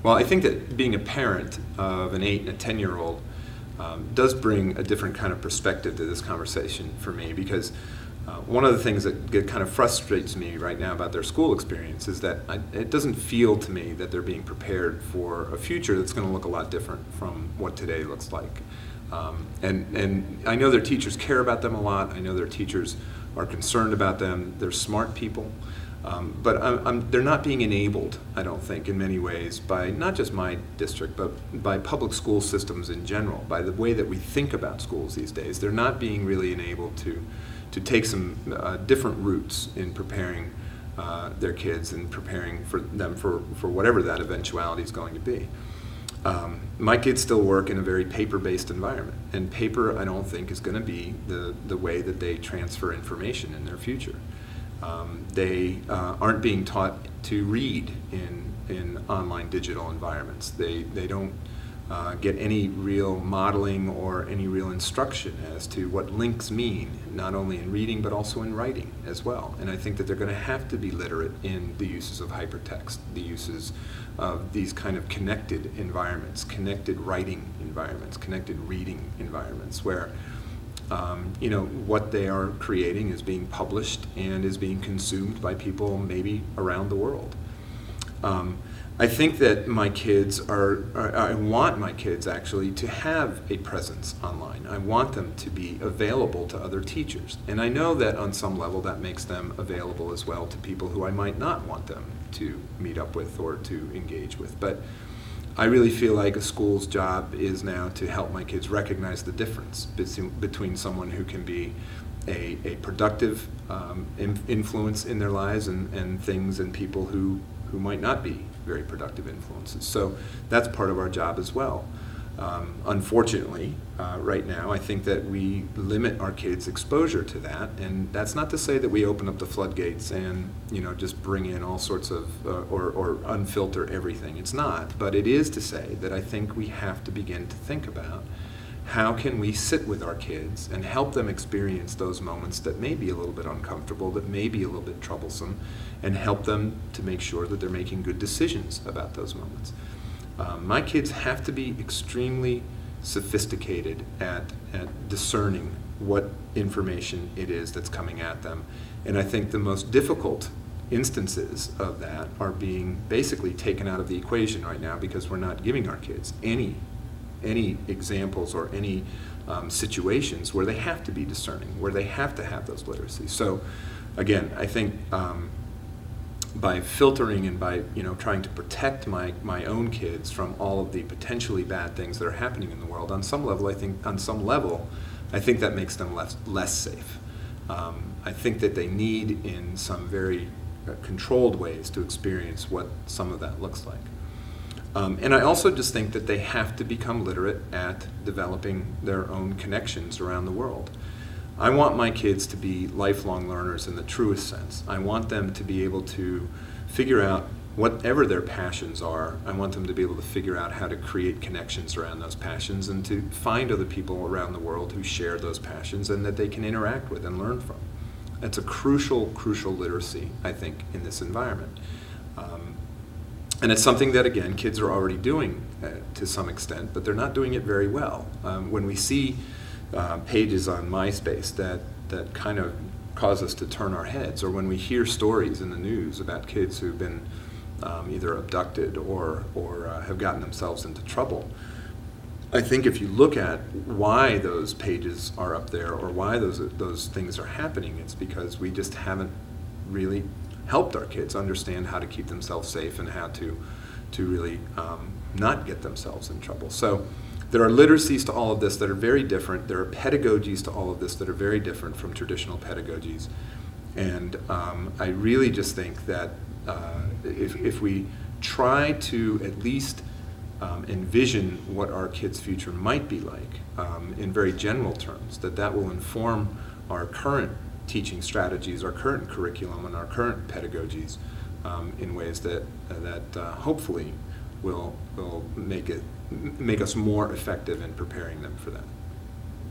Well, I think that being a parent of an 8 and a 10-year-old does bring a different kind of perspective to this conversation for me, because one of the things that kind of frustrates me right now about their school experience is that it doesn't feel to me that they're being prepared for a future that's going to look a lot different from what today looks like. And I know their teachers care about them a lot. I know their teachers are concerned about them. They're smart people. But they're not being enabled, I don't think, in many ways by not just my district, but by public school systems in general, by the way that we think about schools these days. They're not being really enabled to take some different routes in preparing their kids and preparing for them for whatever that eventuality is going to be. My kids still work in a very paper-based environment, and paper, I don't think, is going to be the way that they transfer information in their future. They aren't being taught to read in online digital environments. They don't get any real modeling or any real instruction as to what links mean, not only in reading but also in writing as well. And I think that they're going to have to be literate in the uses of hypertext, the uses of these kind of connected environments, connected writing environments, connected reading environments, where you know, what they are creating is being published and is being consumed by people maybe around the world. I think that my kids I want my kids actually to have a presence online. I want them to be available to other teachers. And I know that on some level that makes them available as well to people who I might not want them to meet up with or to engage with. But I really feel like a school's job is now to help my kids recognize the difference between someone who can be a productive influence in their lives and things and people who might not be very productive influences. So that's part of our job as well. Unfortunately, right now, I think that we limit our kids' exposure to that, and that's not to say that we open up the floodgates and, you know, just bring in all sorts of or unfilter everything. It's not, but it is to say that I think we have to begin to think about how can we sit with our kids and help them experience those moments that may be a little bit uncomfortable, that may be a little bit troublesome, and help them to make sure that they're making good decisions about those moments. My kids have to be extremely sophisticated at discerning what information it is that's coming at them. And I think the most difficult instances of that are being basically taken out of the equation right now, because we're not giving our kids any examples or any situations where they have to be discerning, where they have to have those literacies. So again, I think by filtering and by, you know, trying to protect my own kids from all of the potentially bad things that are happening in the world, on some level I think that makes them less safe. I think that they need, in some very controlled ways, to experience what some of that looks like. And I also just think that they have to become literate at developing their own connections around the world. I want my kids to be lifelong learners in the truest sense. I want them to be able to figure out whatever their passions are. I want them to be able to figure out how to create connections around those passions and to find other people around the world who share those passions and that they can interact with and learn from. That's a crucial literacy, I think, in this environment. And it's something that, again, kids are already doing to some extent, but they're not doing it very well. When we see pages on MySpace that kind of cause us to turn our heads, or when we hear stories in the news about kids who've been either abducted or have gotten themselves into trouble, I think if you look at why those pages are up there or why those things are happening, it's because we just haven't really helped our kids understand how to keep themselves safe and how to really not get themselves in trouble. So there are literacies to all of this that are very different. There are pedagogies to all of this that are very different from traditional pedagogies. And I really just think that if we try to at least envision what our kids' future might be like in very general terms, that will inform our current teaching strategies, our current curriculum, and our current pedagogies in ways that hopefully will make us more effective in preparing them for that.